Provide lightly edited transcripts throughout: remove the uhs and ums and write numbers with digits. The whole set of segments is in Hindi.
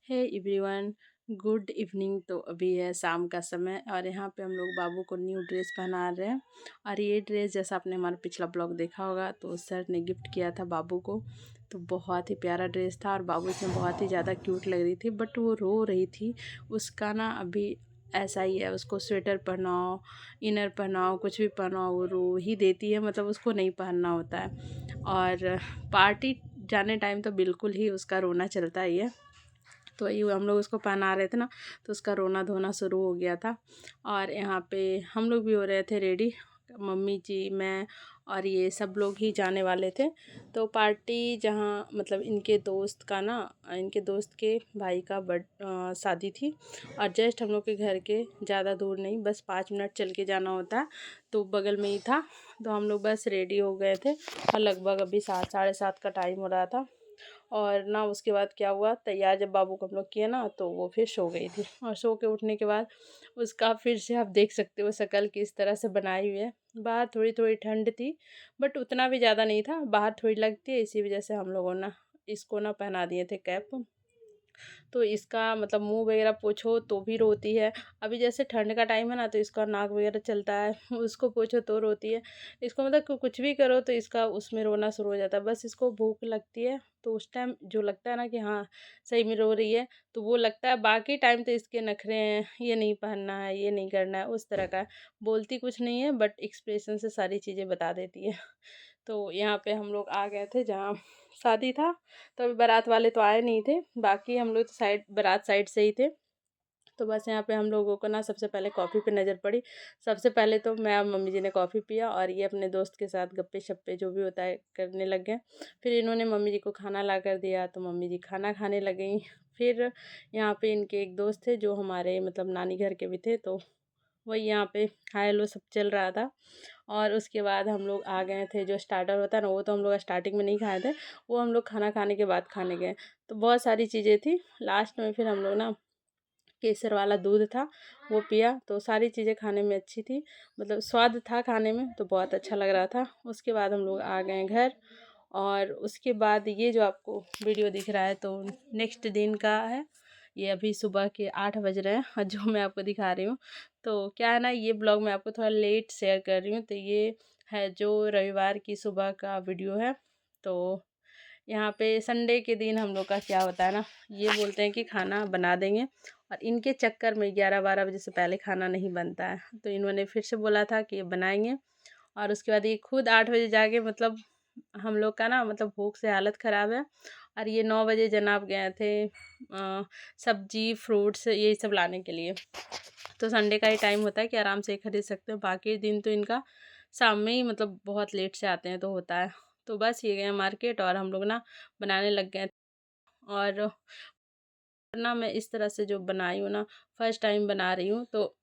Hey everyone, good evening. तो अभी है शाम का समय और यहाँ पे हम लोग बाबू को न्यू ड्रेस पहना रहे हैं। और ये ड्रेस जैसा आपने हमारा पिछला ब्लॉग देखा होगा तो सर ने गिफ्ट किया था बाबू को। तो बहुत ही प्यारा ड्रेस था और बाबू इसमें बहुत ही ज़्यादा क्यूट लग रही थी, बट वो रो रही थी। उसका ना अभी ऐसा ही है, उसको स्वेटर पहनाओ, इनर पहनाओ, कुछ भी पहनाओ वो रो ही देती है, मतलब उसको नहीं पहनना होता है। और पार्टी जाने टाइम तो बिल्कुल ही उसका रोना चलता ही है। तो वही हम लोग उसको पहना रहे थे ना, तो उसका रोना धोना शुरू हो गया था। और यहाँ पे हम लोग भी हो रहे थे रेडी, मम्मी जी, मैं और ये सब लोग ही जाने वाले थे। तो पार्टी जहाँ मतलब इनके दोस्त का ना, इनके दोस्त के भाई का शादी थी। और जस्ट हम लोग के घर के ज़्यादा दूर नहीं, बस 5 मिनट चल के जाना होता है, तो बगल में ही था। तो हम लोग बस रेडी हो गए थे और लगभग अभी 7 साढ़े 7 का टाइम हो रहा था। और ना उसके बाद क्या हुआ, तैयार जब बाबू को हम लोग किए ना, तो वो फिर सो गई थी। और सो के उठने के बाद उसका फिर से आप देख सकते हो शक्ल किस तरह से बनाई हुई है। बाहर थोड़ी थोड़ी ठंड थी, बट उतना भी ज़्यादा नहीं था, बाहर थोड़ी लगती है, इसी वजह से हम लोगों ना इसको ना पहना दिए थे कैप। तो इसका मतलब मुंह वगैरह पोछो तो भी रोती है। अभी जैसे ठंड का टाइम है ना, तो इसका नाक वगैरह चलता है, उसको पोछो तो रोती है। इसको मतलब कुछ भी करो तो इसका उसमें रोना शुरू हो जाता है। बस इसको भूख लगती है तो उस टाइम जो लगता है ना कि हाँ सही में रो रही है, तो वो लगता है। बाकी टाइम तो इसके नखरे हैं, ये नहीं पहनना है, ये नहीं करना है, उस तरह का है। बोलती कुछ नहीं है, बट एक्सप्रेशन से सारी चीज़ें बता देती है। तो यहाँ पे हम लोग आ गए थे जहाँ शादी था। तो अभी बारात वाले तो आए नहीं थे, बाकी हम लोग तो साइड बारात साइड से ही थे। तो बस यहाँ पे हम लोगों को ना सबसे पहले कॉफ़ी पे नज़र पड़ी। सबसे पहले तो मैं और मम्मी जी ने कॉफ़ी पिया और ये अपने दोस्त के साथ गप्पे शप्पे जो भी होता है करने लग गए। फिर इन्होंने मम्मी जी को खाना ला कर दिया, तो मम्मी जी खाना खाने लग गई। फिर यहाँ पे इनके एक दोस्त थे जो हमारे मतलब नानी घर के भी थे, तो वही यहाँ पे हाय हेलो सब चल रहा था। और उसके बाद हम लोग आ गए थे, जो स्टार्टर होता है ना, वो तो हम लोग स्टार्टिंग में नहीं खाए थे, वो हम लोग खाना खाने के बाद खाने गए। तो बहुत सारी चीज़ें थी, लास्ट में फिर हम लोग ना केसर वाला दूध था वो पिया। तो सारी चीज़ें खाने में अच्छी थी, मतलब स्वाद था खाने में, तो बहुत अच्छा लग रहा था। उसके बाद हम लोग आ गए घर। और उसके बाद ये जो आपको वीडियो दिख रहा है तो नेक्स्ट दिन का है। ये अभी सुबह के 8 बज रहे हैं और जो मैं आपको दिखा रही हूँ, तो क्या है ना, ये ब्लॉग मैं आपको थोड़ा लेट शेयर कर रही हूँ। तो ये है जो रविवार की सुबह का वीडियो है। तो यहाँ पे संडे के दिन हम लोग का क्या होता है ना, ये बोलते हैं कि खाना बना देंगे, और इनके चक्कर में 11-12 बजे से पहले खाना नहीं बनता है। तो इन्होंने फिर से बोला था कि ये बनाएंगे। और उसके बाद ये खुद 8 बजे जाके मतलब हम लोग का ना मतलब भूख से हालत ख़राब है। और ये 9 बजे जनाब गए थे सब्जी फ्रूट्स ये सब लाने के लिए। तो संडे का ही टाइम होता है कि आराम से खरीद सकते हो, बाकी दिन तो इनका शाम में ही मतलब बहुत लेट से आते हैं तो होता है। तो बस ये गए मार्केट और हम लोग ना बनाने लग गए। और ना मैं इस तरह से जो बनाई हूँ ना, फर्स्ट टाइम बना रही हूँ, तो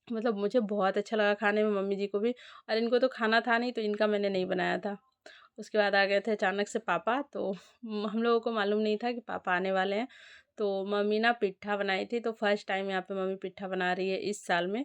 मतलब मुझे बहुत अच्छा लगा खाने में, मम्मी जी को भी। और इनको तो खाना था नहीं, तो इनका मैंने नहीं बनाया था। उसके बाद आ गए थे अचानक से पापा, तो हम लोगों को मालूम नहीं था कि पापा आने वाले हैं। तो मम्मी ना पिट्ठा बनाई थी, तो फर्स्ट टाइम यहाँ पे मम्मी पिट्ठा बना रही है इस साल में।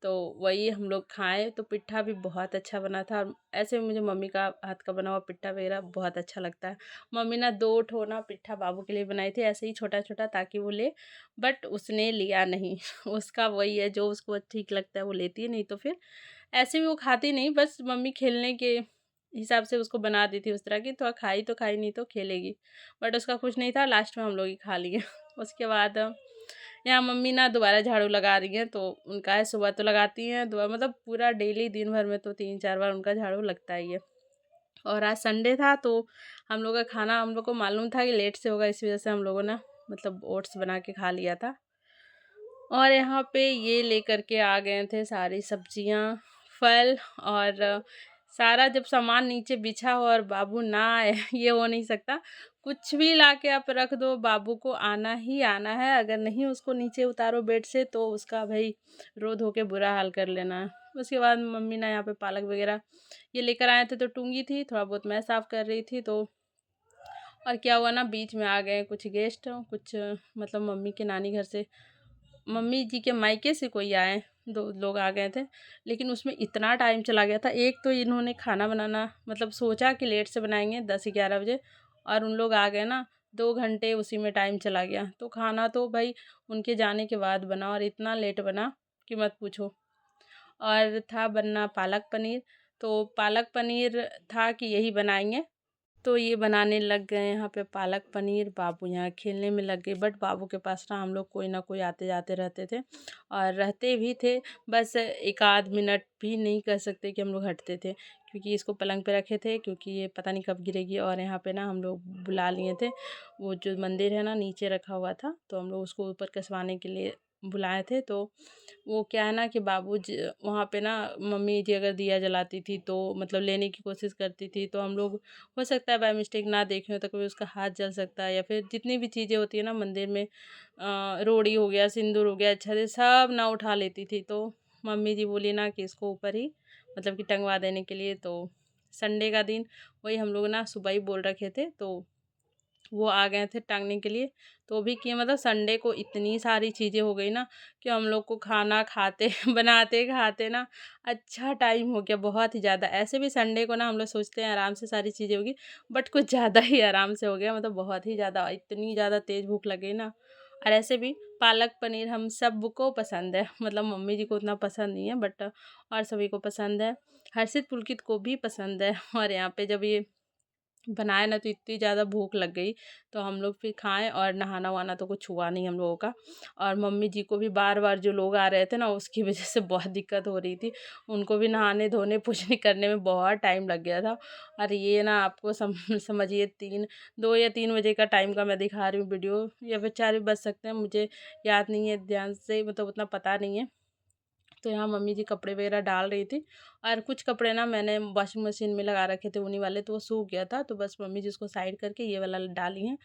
तो वही हम लोग खाए, तो पिट्ठा भी बहुत अच्छा बना था। और ऐसे मुझे मम्मी का हाथ का बना हुआ पिट्ठा वगैरह बहुत अच्छा लगता है। मम्मी ना 2 ठो ना पिट्ठा बाबू के लिए बनाई थी, ऐसे ही छोटा छोटा, ताकि वो ले, बट उसने लिया नहीं। उसका वही है, जो उसको ठीक लगता है वो लेती है, नहीं तो फिर ऐसे भी वो खाती नहीं, बस मम्मी खेलने के हिसाब से उसको बना दी थी उस तरह की। तो खाई तो खाई, नहीं तो खेलेगी, बट उसका कुछ नहीं था। लास्ट में हम लोग ही खा लिए। उसके बाद यहाँ मम्मी ना दोबारा झाड़ू लगा रही हैं, तो उनका है सुबह तो लगाती हैं, दोबारा मतलब पूरा डेली दिन भर में तो 3-4 बार उनका झाड़ू लगता ही है। और आज संडे था, तो हम लोग का खाना हम लोग को मालूम था कि लेट से होगा, इस वजह से हम लोगों ने मतलब ओट्स बना के खा लिया था। और यहाँ पे ये लेकर के आ गए थे सारी सब्जियाँ, फल। और सारा जब सामान नीचे बिछा हो और बाबू ना आए ये हो नहीं सकता। कुछ भी ला के आप रख दो, बाबू को आना ही आना है। अगर नहीं उसको नीचे उतारो बेड से, तो उसका भाई रो धो के बुरा हाल कर लेना है। उसके बाद मम्मी ना यहाँ पे पालक वगैरह ये लेकर आए थे, तो टूंगी थी, थोड़ा बहुत मैं साफ़ कर रही थी। तो और क्या हुआ ना, बीच में आ गए कुछ गेस्ट, कुछ मतलब मम्मी के नानी घर से, मम्मी जी के मायके से कोई आए, 2 लोग आ गए थे। लेकिन उसमें इतना टाइम चला गया था। एक तो इन्होंने खाना बनाना मतलब सोचा कि लेट से बनाएंगे 10-11 बजे, और उन लोग आ गए ना 2 घंटे उसी में टाइम चला गया। तो खाना तो भाई उनके जाने के बाद बना और इतना लेट बना कि मत पूछो। और था बनना पालक पनीर, तो पालक पनीर था कि यही बनाएंगे, तो ये बनाने लग गए यहाँ पे पालक पनीर। बाबू यहाँ खेलने में लग गए, बट बाबू के पास ना हम लोग कोई ना कोई आते जाते रहते थे और रहते भी थे। बस एक आध मिनट भी नहीं कह सकते कि हम लोग हटते थे, क्योंकि इसको पलंग पे रखे थे, क्योंकि ये पता नहीं कब गिरेगी। और यहाँ पे ना हम लोग बुला लिए थे, वो जो मंदिर है ना नीचे रखा हुआ था, तो हम लोग उसको ऊपर कसवाने के लिए बुलाए थे। तो वो क्या है ना कि बाबू वहाँ पे ना मम्मी जी अगर दिया जलाती थी तो मतलब लेने की कोशिश करती थी, तो हम लोग हो सकता है बाय मिस्टेक ना देखे हो, तो कभी उसका हाथ जल सकता है, या फिर जितनी भी चीज़ें होती है ना मंदिर में, रोड़ी हो गया, सिंदूर हो गया, अच्छे सब ना उठा लेती थी। तो मम्मी जी बोली ना कि इसको ऊपर ही मतलब कि टंगवा देने के लिए। तो संडे का दिन वही हम लोग ना सुबह ही बोल रखे थे, तो वो आ गए थे टांगने के लिए। तो भी किए, मतलब संडे को इतनी सारी चीज़ें हो गई ना कि हम लोग को खाना खाते बनाते खाते ना अच्छा टाइम हो गया, बहुत ही ज़्यादा। ऐसे भी संडे को ना हम लोग सोचते हैं आराम से सारी चीज़ें होगी, बट कुछ ज़्यादा ही आराम से हो गया, मतलब बहुत ही ज़्यादा, इतनी ज़्यादा तेज़ भूख लग गई ना। और ऐसे भी पालक पनीर हम सबको पसंद है, मतलब मम्मी जी को उतना पसंद नहीं है, बट और सभी को पसंद है। हर्षित पुलकित को भी पसंद है। और यहाँ पे जब ये बनाए ना तो इतनी ज़्यादा भूख लग गई, तो हम लोग फिर खाएं। और नहाना वहाना तो कुछ हुआ नहीं हम लोगों का। और मम्मी जी को भी बार बार जो लोग आ रहे थे ना उसकी वजह से बहुत दिक्कत हो रही थी, उनको भी नहाने धोने पूजने करने में बहुत टाइम लग गया था। और ये ना आपको समझिए 2 या 3 बजे का टाइम का मैं दिखा रही हूँ वीडियो, या फिर 4 भी बज सकते हैं, मुझे याद नहीं है ध्यान से, मतलब उतना पता नहीं है। तो यहाँ मम्मी जी कपड़े वगैरह डाल रही थी, और कुछ कपड़े ना मैंने वॉशिंग मशीन में लगा रखे थे ऊनी वाले, तो वो सूख गया था, तो बस मम्मी जी उसको साइड करके ये वाला डाली हैं।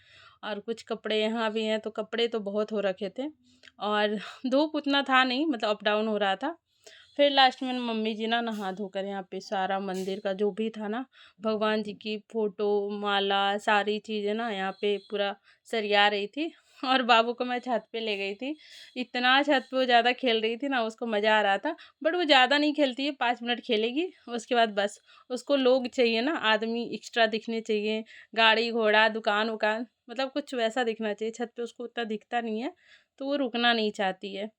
और कुछ कपड़े यहाँ भी हैं, तो कपड़े तो बहुत हो रखे थे, और धूप उतना था नहीं, मतलब अप डाउन हो रहा था। फिर लास्ट में मम्मी जी ना नहा धोकर यहाँ पे सारा मंदिर का जो भी था ना, भगवान जी की फोटो, माला, सारी चीज़ें ना यहाँ पे पूरा सरिया रही थी। और बाबू को मैं छत पे ले गई थी, इतना छत पे वो ज़्यादा खेल रही थी ना, उसको मज़ा आ रहा था। बट वो ज़्यादा नहीं खेलती है, 5 मिनट खेलेगी, उसके बाद बस उसको लोग चाहिए ना, आदमी एक्स्ट्रा दिखने चाहिए, गाड़ी घोड़ा दुकान वुकान, मतलब कुछ वैसा दिखना चाहिए। छत पे उसको उतना दिखता नहीं है, तो वो रुकना नहीं चाहती है।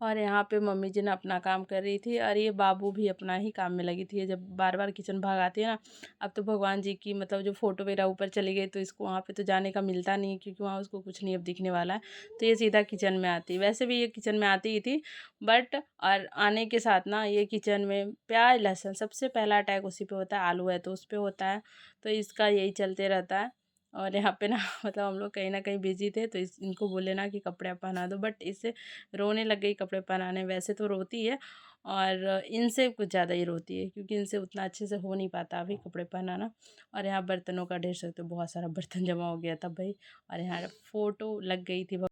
और यहाँ पे मम्मी जी ने अपना काम कर रही थी, और ये बाबू भी अपना ही काम में लगी थी। ये जब बार बार किचन भाग आती है ना, अब तो भगवान जी की मतलब जो फोटो वगैरह ऊपर चली गई, तो इसको वहाँ पे तो जाने का मिलता नहीं है, क्योंकि वहाँ उसको कुछ नहीं अब दिखने वाला है। तो ये सीधा किचन में आती है, वैसे भी ये किचन में आती ही थी, बट और आने के साथ ना ये किचन में प्याज लहसुन सबसे पहला अटैक उसी पे होता है, आलू है तो उस पर होता है, तो इसका यही चलते रहता है। और यहाँ पे ना मतलब हम लोग कहीं ना कहीं बिजी थे, तो इनको बोले ना कि कपड़े पहना दो, बट इससे रोने लग गई कपड़े पहनाने। वैसे तो रोती है, और इनसे कुछ ज़्यादा ही रोती है, क्योंकि इनसे उतना अच्छे से हो नहीं पाता अभी कपड़े पहनाना। और यहाँ बर्तनों का ढेर, सकते बहुत सारा बर्तन जमा हो गया था भाई। और यहाँ फ़ोटो लग गई थी